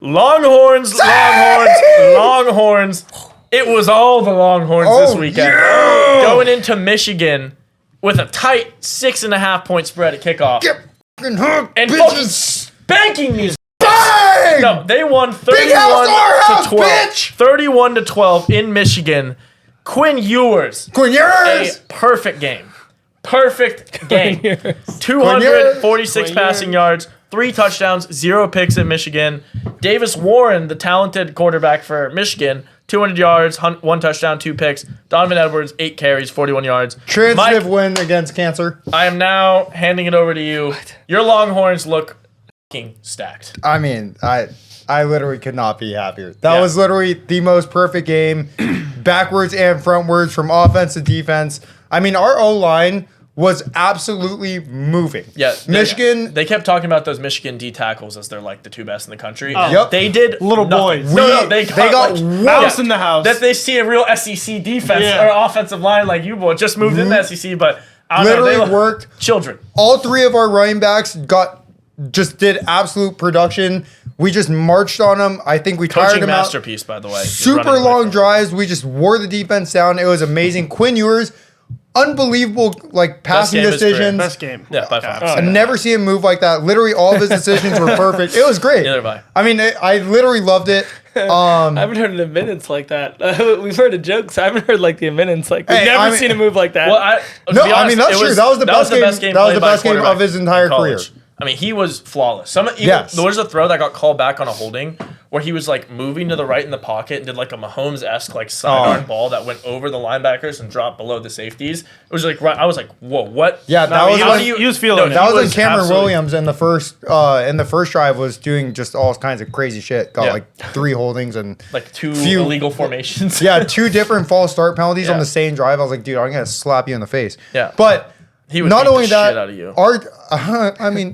Longhorns. It was all the Longhorns this weekend. Yeah! Going into Michigan with a tight 6.5 point spread at kickoff. Get fucking hooked, And bitches. Spanking these. Bang! No, they won Big house, our house, 31 to 12. bitch! 31 to 12 in Michigan. Quinn Ewers. Quinn A Ewers. perfect game. Perfect game. Ewers. 246 Quinn passing Ewers. yards, 3 touchdowns, 0 picks in Michigan. Davis Warren, the talented quarterback for Michigan, 200 yards, 1 touchdown, 2 picks. Donovan Edwards, 8 carries, 41 yards. Transitive Mike, win against cancer. I am now handing it over to you. Your Longhorns look fucking stacked. I mean, I literally could not be happier. That Yeah. was literally the most perfect game, backwards and frontwards from offense to defense. I mean, our O-line was absolutely moving. Yeah, Michigan. They kept talking about those Michigan D tackles as they're like the 2 best in the country. Yep. They did Little nothing. boys. No, they got like, Mouse in the house. That they see a real SEC defense Yeah. or offensive line like you boy just moved in the SEC, but I don't know, literally they look worked. children. All 3 of our running backs did absolute production. We just marched on them. I think we tired Coaching them out. masterpiece, by the way. Super Running long away drives. We just wore the defense down. It was amazing. Quinn Ewers, unbelievable passing game of his career. decisions. Best game. Yeah, by far. I've never seen him move like that. Literally, all of his decisions were perfect. It was great. Neither have I. I mean, I literally loved it. I haven't heard an admittance like that. We've heard of jokes. I haven't heard like the admittance. Like we've Hey, never I mean- seen a move like that. Well, to No, be I honest, mean, that's it true. That was the best game- that was played the by a best game of quarterback his entire in college. career. I mean, he was flawless. Yes. There was a throw that got called back on a holding where he was like moving to the right in the pocket and did like a Mahomes-esque like sidearm ball that went over the linebackers and dropped below the safeties. It was like right. I was like, whoa, what? Yeah, that was how when do you- he was feeling no, it. that he was when Cameron absolutely- Williams in the first drive was doing just all kinds of crazy shit. Got Yeah. like 3 holdings and like 2 few- illegal formations. yeah, 2 different false start penalties on Yeah. the same drive. I was like, dude, I'm gonna slap you in the face. Yeah. but He would not beat only the that, shit out of you. I mean,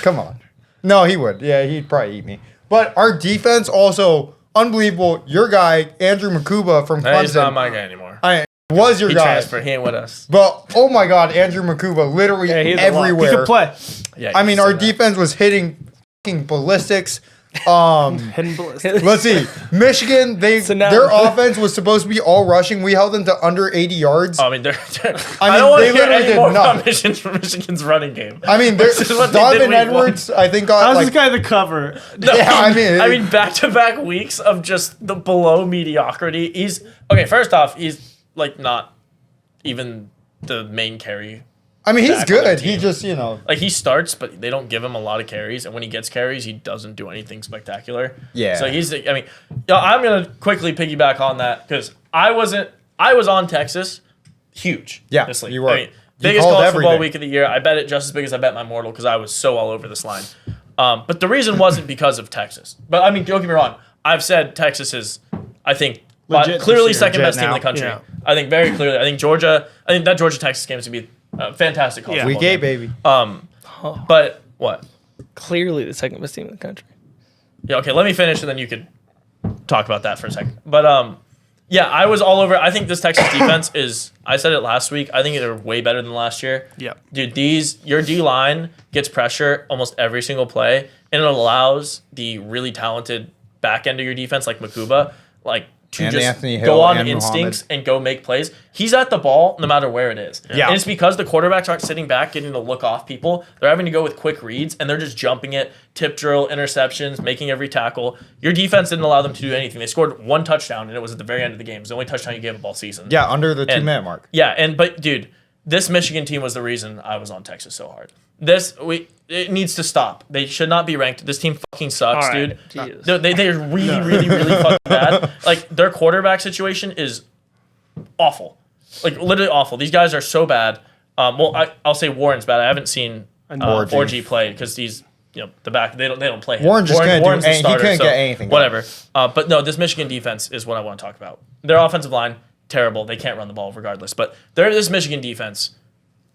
come on. No, he would. Yeah, he'd probably eat me. But our defense also unbelievable. Your guy Andrew Makuba from Nah, he's not Clemson my guy anymore. was your He guy. transferred. He ain't with us. But oh my God, Andrew Makuba literally Yeah, he's a lot. everywhere. He could play. Yeah, I you mean, can our say that. defense was hitting fucking ballistics. Hidden ballistic. Let's see. Michigan, So now- their offense was supposed to be all rushing. We held them to under 80 yards. I mean, I mean, don't want they to hear literally any did more nothing. competitions for Michigan's running game. I mean, This is what they did Donovan week Edwards, I think, got How's like this guy the cover? No, Yeah, I mean- back-to-back weeks of just the below mediocrity. He's okay. First off, he's like not even the main carry. I mean, he's back on their good. He team. just, Like he starts, but they don't give him a lot of carries, and when he gets carries, he doesn't do anything spectacular. Yeah. So he's. I mean, I'm gonna quickly piggyback on that because I was on Texas, huge. Yeah, this league. you were. I mean, You biggest called college football everything. week of the year. I bet it just as big as I bet my mortal because I was so all over this line. But the reason wasn't because of Texas. But I mean, don't get me wrong. I've said Texas is, I think, Legit clearly this year. second best team in the Legit country. now. I think very clearly. I think that Georgia Texas game is gonna be a fantastic college Yeah. week football 8, game. baby. But what? Clearly the second best team in the country. Yeah, okay, let me finish and then you could talk about that for a second. But yeah, I was all over. I think this Texas defense is, I said it last week, I think they're way better than last year. Yep. Dude, your D line gets pressure almost every single play, and it allows the really talented back end of your defense, like Makuba, like to And just Anthony Hill go on and instincts and go make plays. He's at the ball no matter where it is. Yeah. And it's because the quarterbacks aren't sitting back getting to look off people. They're having to go with quick reads, and they're just jumping it, tip drill, interceptions, making every tackle. Your defense didn't allow them to do anything. They scored 1 touchdown, and it was at the very end of the game. It was the only touchdown you gave up all season. Yeah, under the And- 2-minute mark. Yeah, but dude, this Michigan team was the reason I was on Texas so hard. It needs to stop. They should not be ranked. This team fucking sucks, All right, dude. Jesus. They're really, really, really fucking bad. Like their quarterback situation is awful. Like literally awful. These guys are so bad. I'll say Warren's bad. I haven't seen Orji. Orji play because he's the back. They don't play him. Warren just couldn't do Warren's the any- he starter, couldn't so get anything Whatever. But no, this Michigan defense is what I want to talk about. Their offensive line terrible. They can't run the ball regardless. But this Michigan defense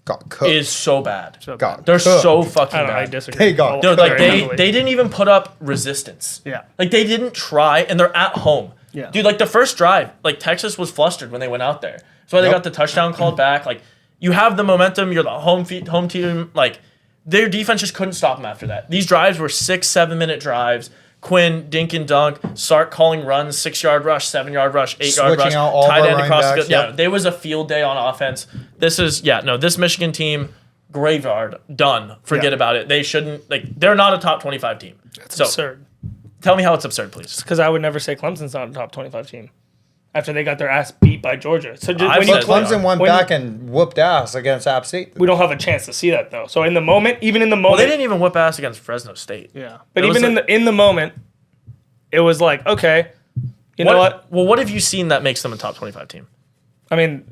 Got cooked. is so bad. Got They're cooked. so fucking I don't know. I bad. disagree. They got- Dude, like Very they heavily. didn't even put up resistance. Yeah. Like they didn't try, and they're at home. Yeah. Dude, like the first drive, like Texas was flustered when they went out there. That's why they Yep. got the touchdown called back. Like you have the momentum. You're the home team. Like their defense just couldn't stop them after that. These drives were 6-7 minute drives. Quinn, dink and dunk, Sark calling runs, 6-yard rush, 7-yard rush, 8-yard rush, Switching out all tight the end running across the backs, field. Yeah, yep. there was a field day on offense. This Michigan team, graveyard, done. Forget Yeah. about it. They shouldn't, they're not a top 25 team. So Absurd. tell me how it's absurd, please. Because I would never say Clemson's not a top 25 team after they got their ass beat by Georgia. So just, I've when you, said Clemson went when you- back and whooped ass against App State. we don't have a chance to see that though. So in the moment, even in the Well, moment, they didn't even whip ass against Fresno State. Yeah. but it was even in the moment, it was like, okay, you know what? Well, what have you seen that makes them a top 25 team? I mean,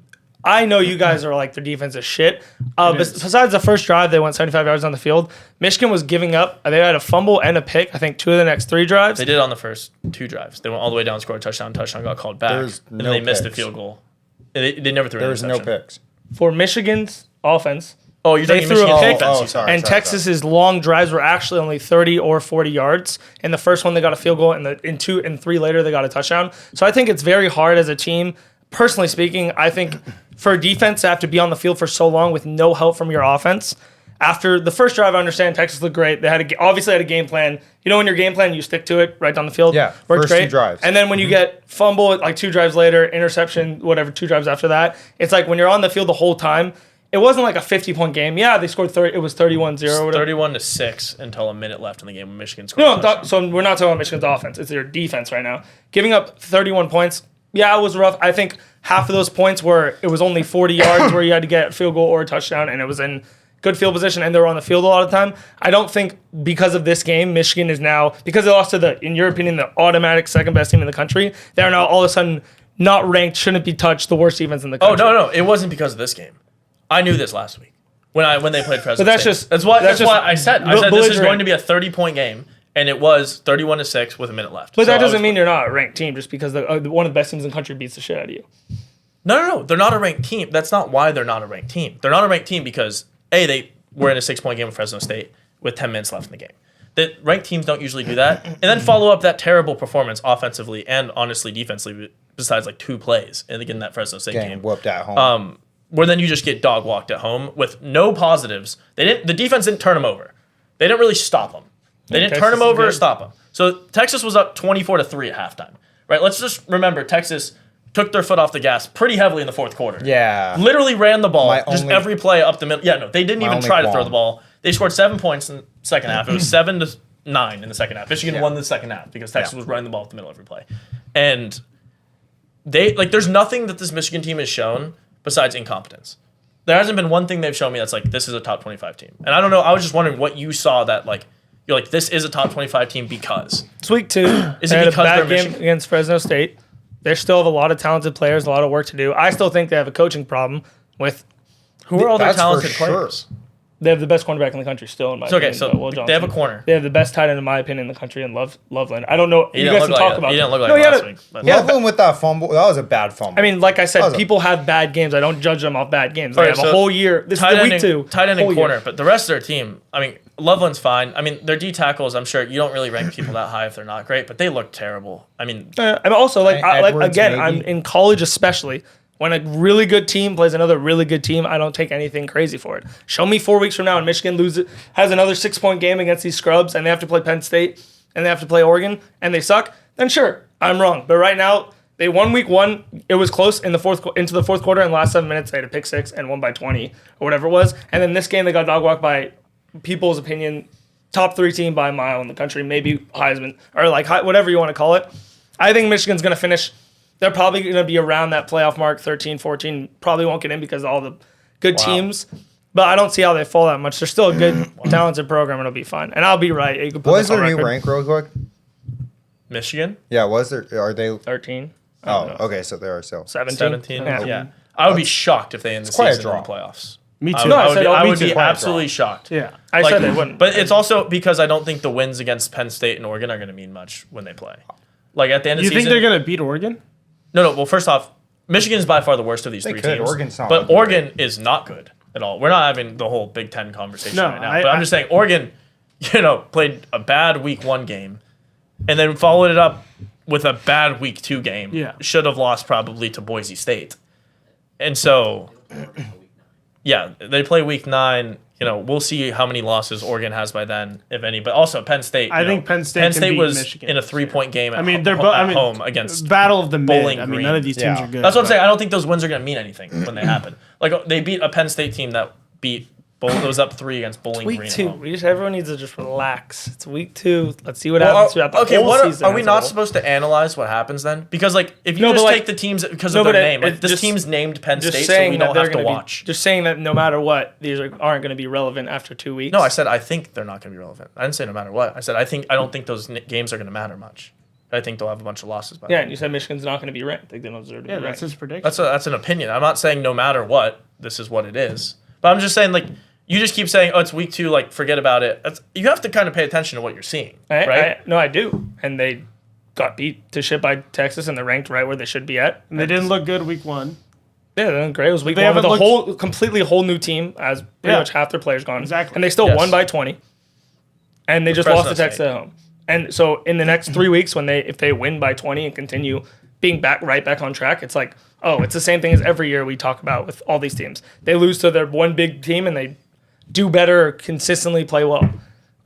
I know you guys are like, their defense is shit. Besides the first drive, they went 75 yards on the field. Michigan was giving up. They had a fumble and a pick, I think 2 of the next 3 drives. They did on the first 2 drives. They went all the way down, scored a touchdown. Touchdown got called back. There's And then no they missed a picks. field goal. They never threw an There's no interception. picks. For Michigan's offense, Oh, you're They talking threw a Michigan's pick. defense. Oh, you said. sorry. and Texas's long drives were actually only 30 or 40 yards. In the first one, they got a field goal, and in 2 and 3 later, they got a touchdown. So I think it's very hard as a team. Personally speaking, I think for a defense to have to be on the field for so long with no help from your offense. After the first drive, I understand Texas looked great. They obviously had a game plan. You know, when your game plan, you stick to it right down the field. Yeah, Worked first 2 great. drives. And then when you get fumble, like 2 drives later, interception, whatever, 2 drives after that, it's like when you're on the field the whole time. It wasn't like a 50-point game. Yeah, they scored 30. It was 31-0. or whatever. 31-6 until a minute left in the game when Michigan scored. No, a touchdown. so we're not talking about Michigan's offense. It's their defense right now. Giving up 31 points, yeah, it was rough. I think half of those points were, it was only 40 yards where you had to get a field goal or a touchdown, and it was in good field position, and they were on the field a lot of the time. I don't think because of this game, Michigan is now, because they lost to in your opinion, the automatic second best team in the country, they're now all of a sudden not ranked, shouldn't be touched, the worst defense in the Oh, country. no. It wasn't because of this game. I knew this last week when they played Fresno But that's State. just- That's why that's I said this is belligerent. going to be a 30-point game, and it was 31-6 with a minute left. But So that I doesn't was- mean you're not a ranked team just because one of the best teams in the country beats the shit out of you. No. They're not a ranked team. That's not why they're not a ranked team. They're not a ranked team because, A, they were in a 6-point game with Fresno State with 10 minutes left in the game. The ranked teams don't usually do that. And then follow up that terrible performance offensively and honestly defensively besides 2 plays in that Fresno State Getting game. whooped at home. Where then you just get dog walked at home with no positives. The defense didn't turn them over. They didn't really stop them. They didn't turn Texas them is over or good. stop them. So Texas was up 24-3 at halftime. Right? Let's just remember Texas took their foot off the gas pretty heavily in the fourth quarter. Yeah. Literally ran the ball My just only- every play up the middle. Yeah, no, they didn't My even only try to throw qualm. the ball. They scored 7 points in the second half. It was 7-9 in the second half. Michigan Yeah. won the second half because Texas Yeah. was running the ball up the middle every play. And there's nothing that this Michigan team has shown besides incompetence. There hasn't been one thing they've shown me that's this is a top 25 team. And I don't know, I was just wondering what you saw that you're this is a top 25 team because. It's week 2. Is They it had a because bad they're game Michigan? against Fresno State. They still have a lot of talented players, a lot of work to do. I still think they have a coaching problem with. Who are all their That's for talented sure. players? They have the best cornerback in the country still, in my It's okay, opinion. so but Will they have a Johnson. corner. They have the best tight end, in my opinion, in the country, and Loveland. I don't know. He You didn't guys look can like talk about he it. didn't look like No, it he had last a- week. But Yeah, Loveland with that fumble, that was a bad fumble. I mean, like I That said, was a- people have bad games. I don't judge them off bad games. They Alright, have a so whole year. This is tight the end week and, 2. tight end Whole and year. corner, but the rest of their team, I mean, Loveland's fine. I mean, their D tackles, I'm sure you don't really rank people that high if they're not great, but they look terrible. I mean, I'm also Edwards, again, maybe. I'm in college especially. When a really good team plays another really good team, I don't take anything crazy for it. Show me 4 weeks from now and Michigan has another 6-point game against these scrubs and they have to play Penn State and they have to play Oregon and they suck, then sure, I'm wrong. But right now, they won week 1. It was close into the fourth quarter. In the last 7 minutes, they had a pick 6 and won by 20 or whatever it was. And then this game, they got dog walked by people's opinion, top 3 team by a mile in the country, maybe Heisman or whatever you want to call it. I think Michigan's going to finish. They're probably going to be around that playoff mark, 13, 14. Probably won't get in because of all the good teams. But I don't see how they fall that much. They're still a good, talented program, and it'll be fine. And I'll be right. You can put what this is their on new record. rank real quick? Michigan, Yeah, are they? 13. Oh, okay, so they are still. 17. 17. Yeah. Yeah. I would be shocked if they end the quite a season in the draw. playoffs. Me I too. would, No, I I would said, be, oh, I me would too. be Quite a absolutely shocked. Yeah. I said they wouldn't. But it's also because I don't think the wins against Penn State and Oregon are going to mean much when they play. At the end of You the think season. they're gonna beat Oregon? No. Well, first off, Michigan is by far the worst of these They 3 could. teams. Oregon's not but looking Oregon is not good at all. We're not having the whole Big Ten conversation No, right now. I- But I'm just saying, Oregon, played a bad week 1 game, and then followed it up with a bad week 2 game. Yeah. Should have lost probably to Boise State, and so yeah, they play week 9. You know, we'll see how many losses Oregon has by then, if any. But also Penn State. I you think know, Penn State Penn can State beat was Michigan in a this year. 3-point game. I mean, they're both. I mean, home against. battle of the mid. Bowling I mean, Green. none of these teams Yeah. are good. That's what I'm but- saying. I don't think those wins are going to mean anything when they happen. Like they beat a Penn State team that beat. It was up 3 against Bowling Week Green. at 2. home. Everyone needs to just relax. It's week 2. Let's see what happens throughout the okay, whole what season. are we as a not whole. supposed to analyze what happens then? Because like if you No, but, just like- take the teams because No, of their but name, like it this just- team's named Penn Just State, so saying we that don't they're have to going to watch. Just saying that no matter what, these aren't going to be relevant after 2 weeks. No, I said I think they're not going to be relevant. I didn't say no matter what. I said I don't think those games are going to matter much. I think they'll have a bunch of losses by Yeah, then. and you said Michigan's not going to be ranked. Like they don't deserve to Yeah, be that's ranked. his prediction. That's an opinion. I'm not saying no matter what, this is what it is. But I'm just saying like you just keep saying, oh, it's week 2, like forget about it. You have to kind of pay attention to what you're seeing, right? No, I do. And they got beat to shit by Texas, and they're ranked right where they should be at. And they didn't look good week 1. Yeah, they're doing great. It was week They 1 with a haven't completely whole new team, as pretty Yeah. much half their players gone. Exactly. And they still Yes. won by 20. And they just Fresno lost to Texas State. at home. And so in the next 3 weeks, if they win by 20 and continue being right back on track, it's like, oh, it's the same thing as every year we talk about with all these teams. They lose to their one big team and they do better or consistently play well.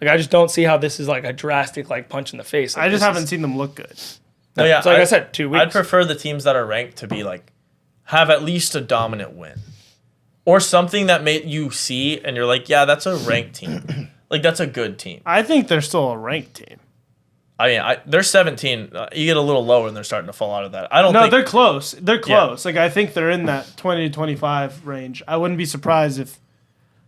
Like I just don't see how this is like a drastic like punch in the face. Like, I just this haven't is- seen them look good. No, yeah, So like I said, 2 weeks. I'd prefer the teams that are ranked to be like have at least a dominant win. Or something that made you see and you're like, yeah, that's a ranked team. Like that's a good team. I think they're still a ranked team. I mean, they're 17. You get a little lower and they're starting to fall out of that. I don't No, think they're close. They're close. Like I think they're in that 20 to 25 range. I wouldn't be surprised if.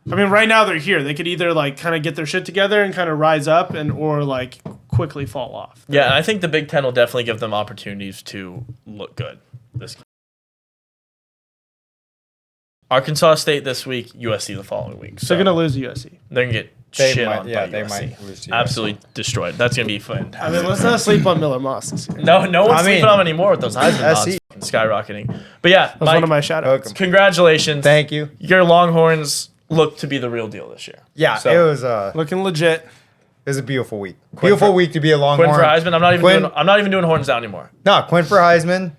I mean, right now they're here. They could either like kind of get their shit together and kind of rise up, or like quickly fall off. Yeah, and I think the Big Ten will definitely give them opportunities to look good. This Arkansas State this week, USC the following week. So They're gonna lose USC. they're gonna get They shit might- on yeah, by they USC. might lose to USC. Absolutely destroyed. That's gonna be I fantastic. mean, let's not sleep on Miller Moss this year. No one's I sleeping mean, on him anymore with those Heisman odds SC. fucking skyrocketing. But yeah, That was Mike, one of my shout outs. Hook 'em. congratulations. Thank you. Your Longhorns look to be the real deal this year. Yeah, So, it was Looking legit. a beautiful week. Beautiful week to be a Longhorn. Quinn for Heisman. Quinn- I'm not even doing horns down anymore. No, Quinn for Heisman.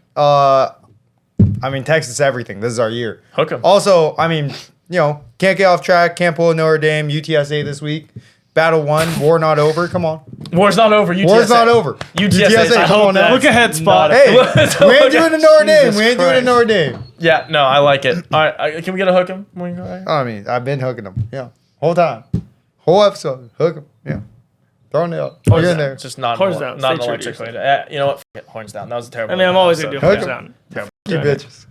I mean, Texas everything. This is our year. Hook 'em. Also, I mean, can't get off track. Can't pull a Notre Dame. UTSA this week. Battle won. War not over. Come on. War's not over. UTSA. War's not over. UTSA. I come hope on now. that- Look ahead, Spot. Hey, we ain't doing the Notre Dame. Jesus We ain't doing the Christ. Notre Dame. Yeah, no, I like it. All right, can we get a hook 'em? I mean, I've been hooking them. Yeah, whole time, whole episode, hook them. Yeah, throwing it up. Horns You're in down. there. Just not Horns an, down. not an Stay true to electric way yourself. to. You know what? Fuck it, horns down. That was a terrible. I mean, I'm always going to do episode. horns Hook 'em. down. You bitches.